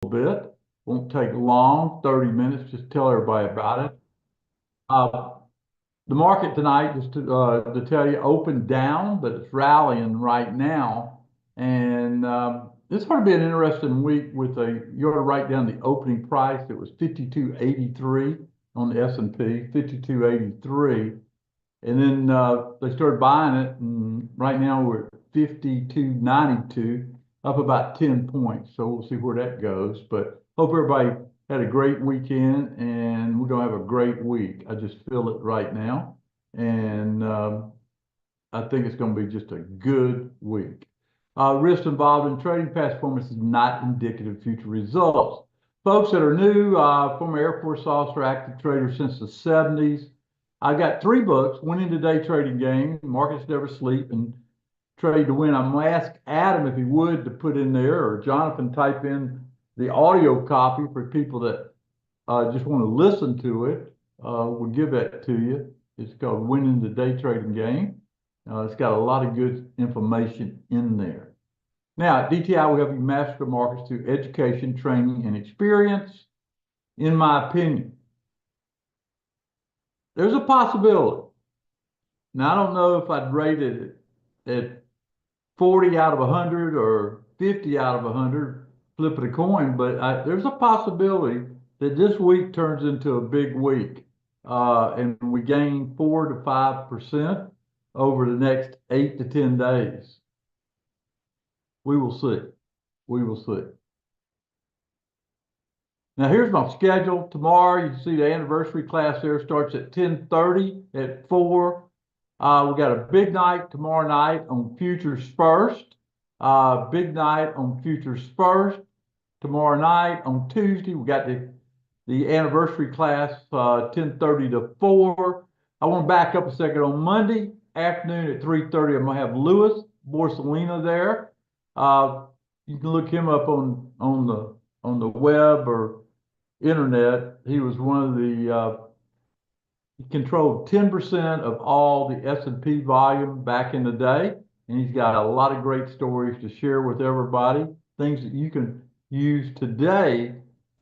bit. Won't take long, 30 minutes. Just tell everybody about it. Uh, the market tonight, just to tell you, opened down, but it's rallying right now. And this ought to be an interesting week with you ought to write down the opening price. It was 52.83 on the S&P, 52.83. And then they started buying it, and right now we're at 52.92, up about 10 points. So we'll see where that goes. But hope everybody had a great weekend, and we're going to have a great week. I just feel it right now. And I think it's going to be just a good week. Risk involved in trading past performance is not indicative of future results. Folks that are new, former Air Force officer, active trader since the 70s. I got three books: Winning the Day Trading Game, Markets Never Sleep, and Trade to Win. I'm going to ask Adam if he would to put in there, or Jonathan type in the audio copy for people that just want to listen to it. We'll give that to you. It's called Winning the Day Trading Game. It's got a lot of good information in there. Now, at DTI, we help you master the markets through education, training, and experience. In my opinion, there's a possibility. Now, I don't know if I'd rate it at 40 out of 100 or 50 out of 100, flip of a coin, but there's a possibility that this week turns into a big week and we gain 4 to 5% over the next 8 to 10 days. We will see. We will see. Now here's my schedule. Tomorrow, you can see the anniversary class there starts at 10:30 at 4. We got a big night tomorrow night on Futures First. Big night on Futures First. Tomorrow night on Tuesday, we got the anniversary class, 10:30 to 4. I want to back up a second. On Monday afternoon at 3:30, I'm going to have Louis Borsellino there. You can look him up on the web or internet. He was one of the he controlled 10% of all the S&P volume back in the day, and he's got a lot of great stories to share with everybody, things that you can use today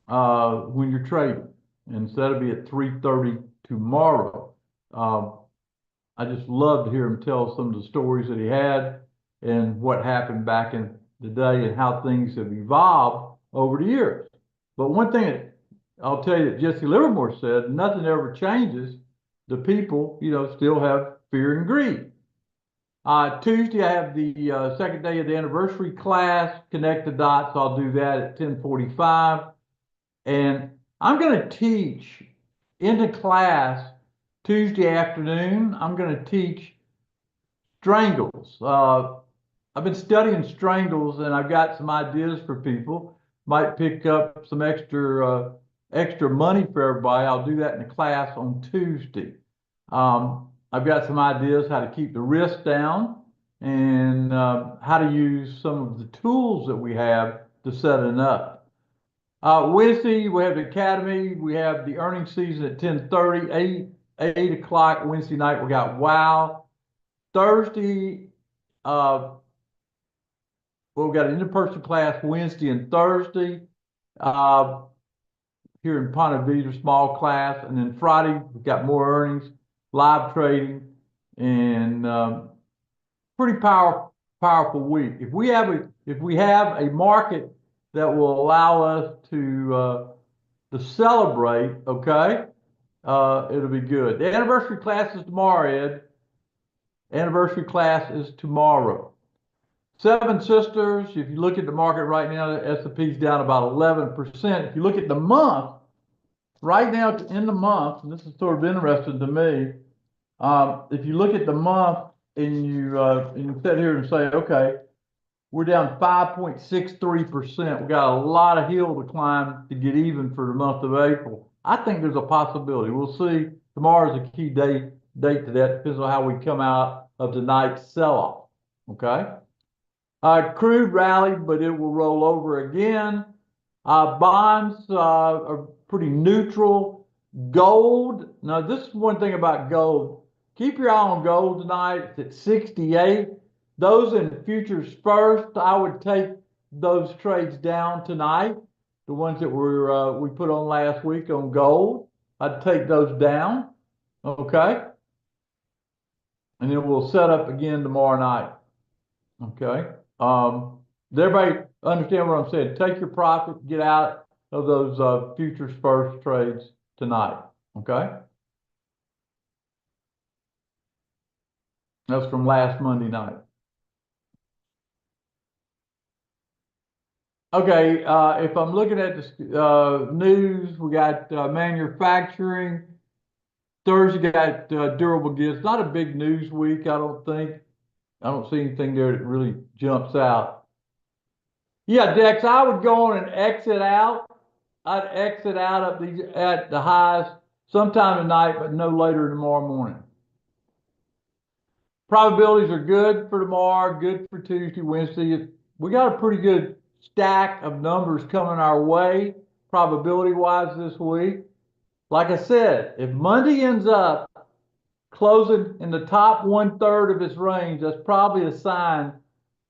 when you're trading, instead of be at 3:30 tomorrow. I just love to hear him tell some of the stories that he had and what happened back in the day and how things have evolved over the years. But one thing that I'll tell you that Jesse Livermore said, nothing ever changes. The people, still have fear and greed. Tuesday, I have the second day of the anniversary class, Connect the Dots. I'll do that at 10:45. And I'm going to teach in the class Tuesday afternoon. I'm going to teach strangles. I've been studying strangles, and I've got some ideas for people. Might pick up some extra money for everybody. I'll do that in the class on Tuesday. I've got some ideas how to keep the risk down and how to use some of the tools that we have to set it up. Wednesday, we have the Academy. We have the earnings season at 10:30, 8 o'clock Wednesday night. We got Wow. Thursday, we've got an in-person class Wednesday and Thursday here in Ponte Vedra, small class. And then Friday, we've got more earnings, live trading, and pretty powerful week. If we have a market that will allow us to celebrate, okay, it'll be good. The anniversary class is tomorrow, Ed. Anniversary class is tomorrow. Seven Sisters, if you look at the market right now, the S&P is down about 11%. If you look at the month, right now in the month, and this is sort of interesting to me, if you look at the month and you sit here and say, okay, we're down 5.63%. We got a lot of hill to climb to get even for the month of April. I think there's a possibility. We'll see. Tomorrow's a key date to that. Depends on how we come out of tonight's sell-off. Okay. Crude rallied, but it will roll over again. Bonds are pretty neutral. Gold. Now, this is one thing about gold. Keep your eye on gold tonight. It's at 68. Those in futures first, I would take those trades down tonight. the ones that we put on last week on gold. I'd take those down, okay? And then we'll set up again tomorrow night, okay? Does everybody understand what I'm saying? Take your profit, get out of those futures first trades tonight, okay? That's from last Monday night. Okay, if I'm looking at the news, we got manufacturing. Thursday got durable goods. Not a big news week, I don't think. I don't see anything there that really jumps out. Yeah, Dex, I would go on and exit out. I'd exit out at the highs sometime tonight, but no later tomorrow morning. Probabilities are good for tomorrow, good for Tuesday, Wednesday. We got a pretty good stack of numbers coming our way, probability wise this week. Like I said, if Monday ends up closing in the top 1/3 of its range, that's probably a sign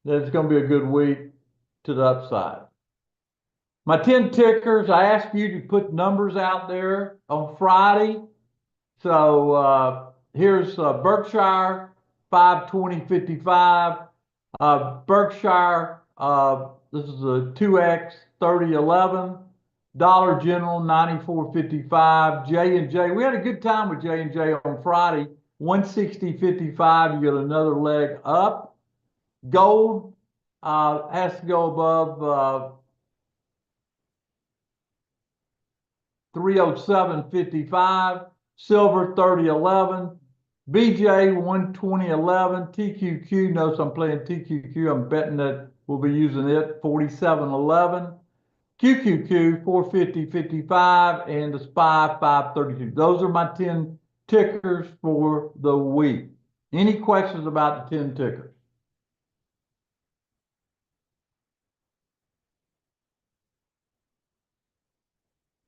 that it's going to be a good week to the upside. My 10 tickers, I asked you to put numbers out there on Friday. So here's Berkshire 520.55. Berkshire, this is a 2X 3011. Dollar General 94.55. J&J, we had a good time with J&J on Friday. 160.55. You get another leg up. Gold has to go above 307.55. Silver 30.11. BJ 120.11. TQQ, notice I'm playing TQQ. I'm betting that we'll be using it. 47.11. QQQ 450.55 and the SPY 532. Those are my 10 tickers for the week. Any questions about the 10 tickers?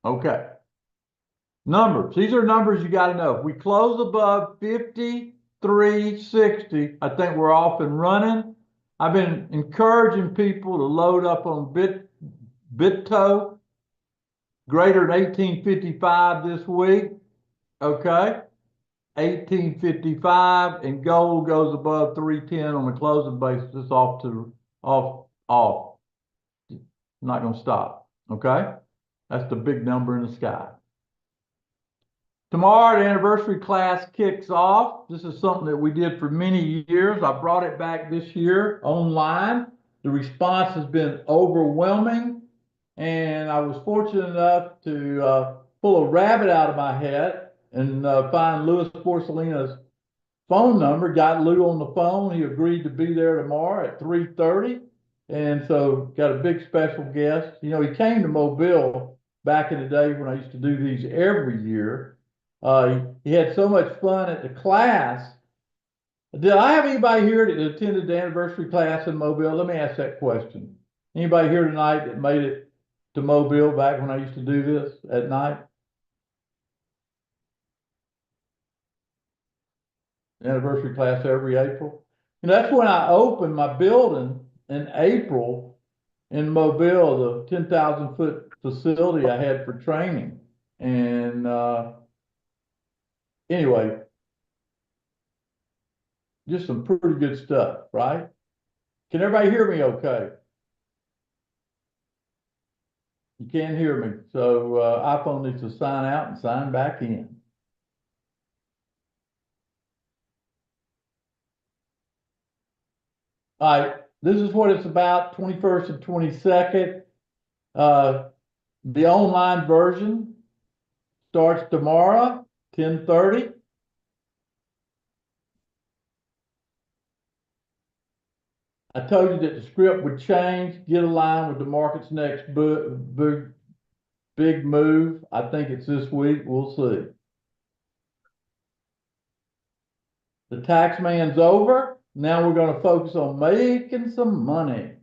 Okay. Numbers. These are numbers you got to know. If we close above 53.60, I think we're off and running. I've been encouraging people to load up on BITO greater than 1855 this week. Okay. 1855 and gold goes above 310 on the closing basis. It's off. I'm not going to stop. Okay. That's the big number in the sky. Tomorrow, the anniversary class kicks off. This is something that we did for many years. I brought it back this year online. The response has been overwhelming, and I was fortunate enough to pull a rabbit out of my hat and find Louis Porcelina's phone number. Got Lou on the phone. He agreed to be there tomorrow at 3:30, and so got a big special guest. You know, he came to Mobile back in the day when I used to do these every year. He had so much fun at the class. Did I have anybody here that attended the anniversary class in Mobile? Let me ask that question. Anybody here tonight that made it to Mobile back when I used to do this at night? Anniversary class every April. And that's when I opened my building in April in Mobile, the 10,000 foot facility I had for training. And anyway, just some pretty good stuff, right? Can everybody hear me okay? You can't hear me. So iPhone needs to sign out and sign back in. All right, this is what it's about, 21st and 22nd. The online version starts tomorrow, 10:30. I told you that the script would change, get aligned with the market's next big move. I think it's this week. We'll see. The tax man's over. Now we're going to focus on making some money.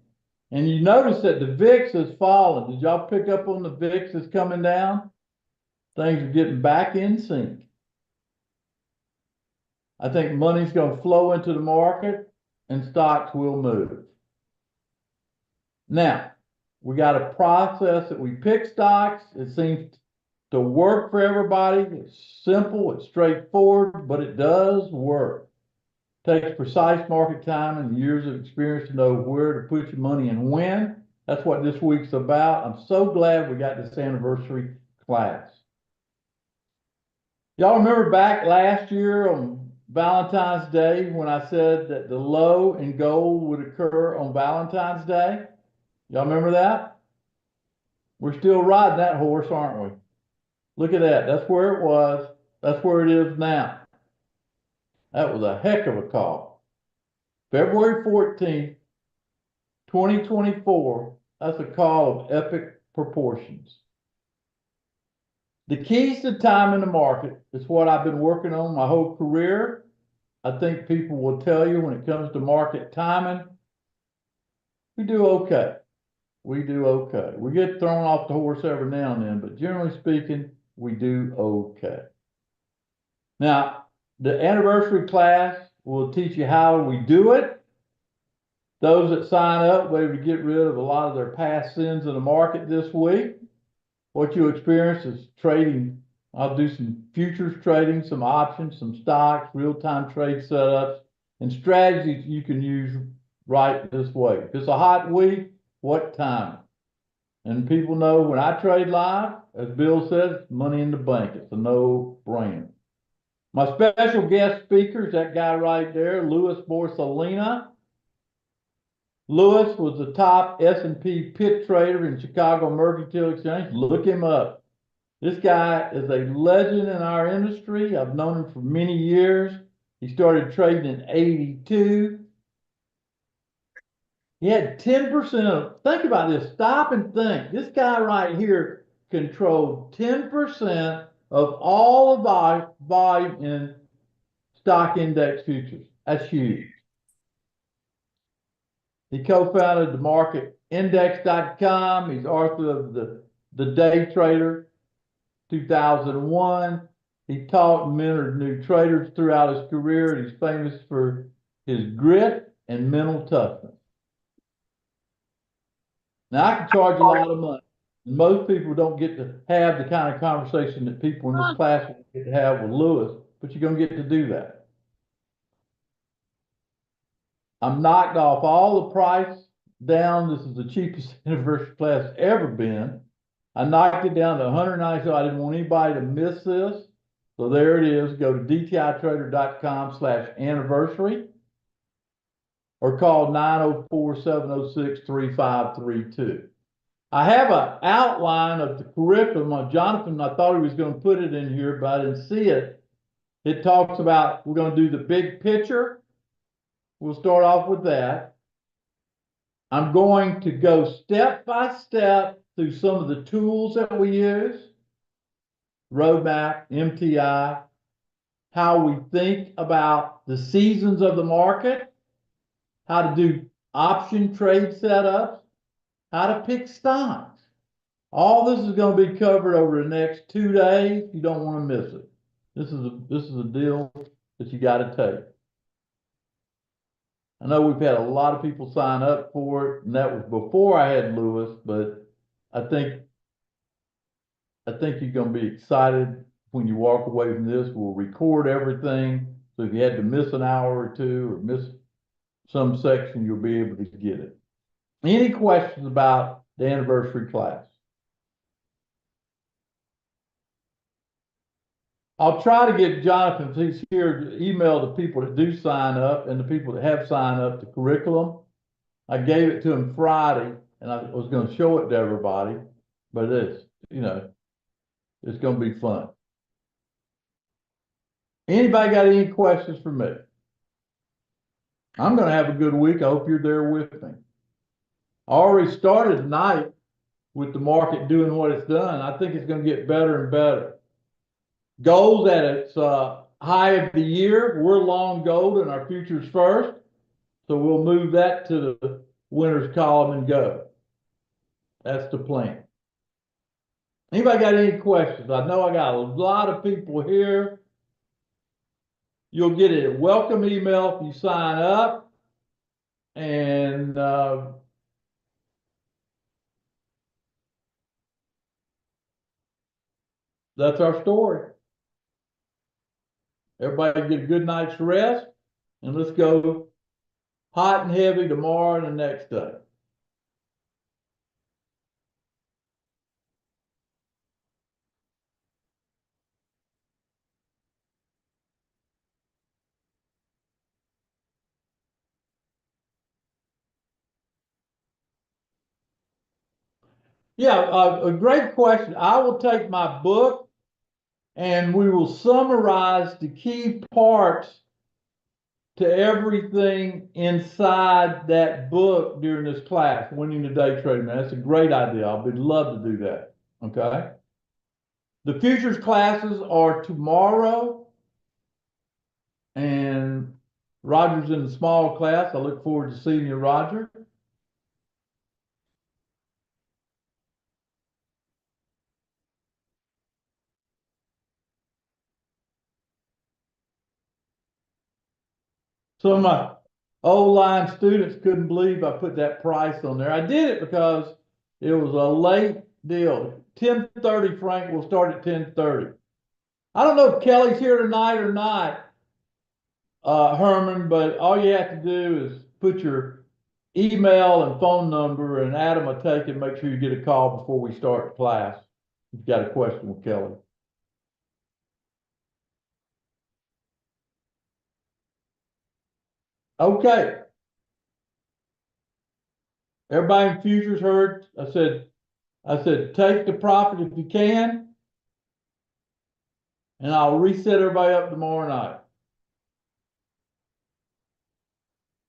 And you notice that the VIX has fallen. Did y'all pick up on the VIX is coming down? Things are getting back in sync. I think money's going to flow into the market and stocks will move. Now, We got a process that we pick stocks. It seems to work for everybody. It's simple, it's straightforward, but it does work. It takes precise market time and years of experience to know where to put your money and when. That's what this week's about. I'm so glad we got this anniversary class. Y'all remember back last year on Valentine's Day when I said that the low in gold would occur on Valentine's Day? Y'all remember that? We're still riding that horse, aren't we? Look at that. That's where it was. That's where it is now. That was a heck of a call. February 14th, 2024. That's a call of epic proportions. The keys to time in the market is what I've been working on my whole career. I think people will tell you when it comes to market timing, we do okay. We do okay. We get thrown off the horse every now and then, but generally speaking, we do okay. Now, the anniversary class will teach you how we do it. Those that sign up will be able to get rid of a lot of their past sins in the market this week. What you experience is trading. I'll do some futures trading, some options, some stocks, real-time trade setups, and strategies you can use right this way. If it's a hot week, what time? And people know when I trade live, as Bill says, money in the bank. It's a no-brainer. My special guest speaker is that guy right there, Louis Borsellino. Louis was the top S&P pit trader in Chicago Mercantile Exchange. Look him up. This guy is a legend in our industry. I've known him for many years. He started trading in '82. He had 10% of, think about this, stop and think. This guy right here controlled 10% of all the volume in stock index futures. That's huge. He co-founded the marketindex.com. He's author of the Day Trader 2001. He taught and mentored new traders throughout his career, and he's famous for his grit and mental toughness. Now, I can charge a lot of money. Most people don't get to have the kind of conversation that people in this class get to have with Louis, but you're going to get to do that. I'm knocked off all the price down. This is the cheapest anniversary class ever been. I knocked it down to $190, so I didn't want anybody to miss this. So there it is. Go to dtitrader.com/anniversary or call 904-706-3532. I have an outline of the curriculum. Jonathan, I thought he was going to put it in here, but I didn't see it. It talks about, we're going to do the big picture. We'll start off with that. I'm going to go step by step through some of the tools that we use, roadmap, MTI, how we think about the seasons of the market, how to do option trade setups, how to pick stocks. All this is going to be covered over the next 2 days. You don't want to miss it. This is a deal that you got to take. I know we've had a lot of people sign up for it, and that was before I had Louis, but I think you're going to be excited when you walk away from this. We'll record everything, so if you had to miss an hour or two or miss some section, you'll be able to get it. Any questions about the anniversary class? I'll try to get Jonathan, if he's here, to email the people that do sign up and the people that have signed up the curriculum. I gave it to him Friday, and I was going to show it to everybody, but it's going to be fun. Anybody got any questions for me? I'm going to have a good week. I hope you're there with me. I already started tonight with the market doing what it's done. I think it's going to get better and better. Gold's at its high of the year. We're long gold in our futures first. So we'll move that to the winner's column and go. That's the plan. Anybody got any questions? I know I got a lot of people here. You'll get a welcome email if you sign up. And that's our story. Everybody get a good night's rest, and let's go hot and heavy tomorrow and the next day. Yeah, a great question. I will take my book and we will summarize the key parts to everything inside that book during this class, Winning the Day Trading. That's a great idea. I would love to do that. Okay. The futures classes are tomorrow, and Roger's in the small class. I look forward to seeing you, Roger. Some of my old line students couldn't believe I put that price on there. I did it because it was a late deal. 10:30, Frank, will start at 10:30. I don't know if Kelly's here tonight or not, Herman, but all you have to do is put your email and phone number, and Adam will take it and make sure you get a call before we start class. If you've got a question with Kelly. Okay. Everybody in futures heard. I said, take the profit if you can, and I'll reset everybody up tomorrow night.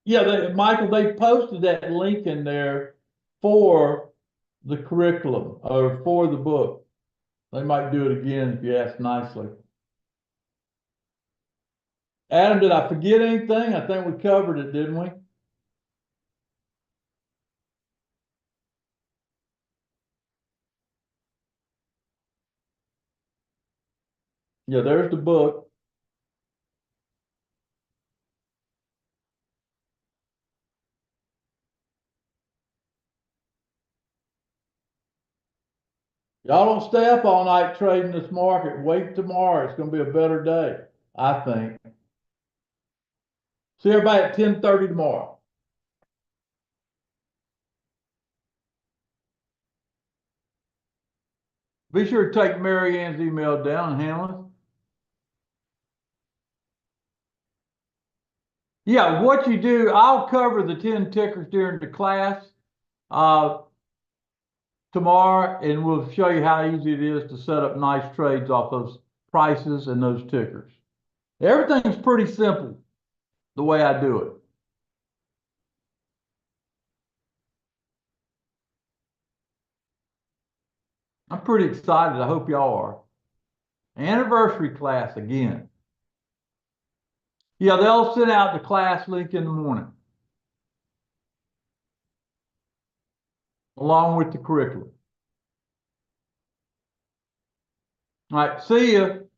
Yeah, Michael, they posted that link in there for the curriculum or for the book. They might do it again if you ask nicely. Adam, did I forget anything? I think we covered it, didn't we? Yeah, there's the book. Y'all don't stay up all night trading this market. Wait tomorrow. It's going to be a better day, I think. See everybody at 10:30 tomorrow. Be sure to take Mary Ann's email down and handle it. Yeah, what you do, I'll cover the 10 tickers during the class uh, tomorrow, and we'll show you how easy it is to set up nice trades off those prices and those tickers. Everything's pretty simple the way I do it. I'm pretty excited. I hope y'all are. Anniversary class again. Yeah, they'll send out the class link in the morning along with the curriculum. All right, see you.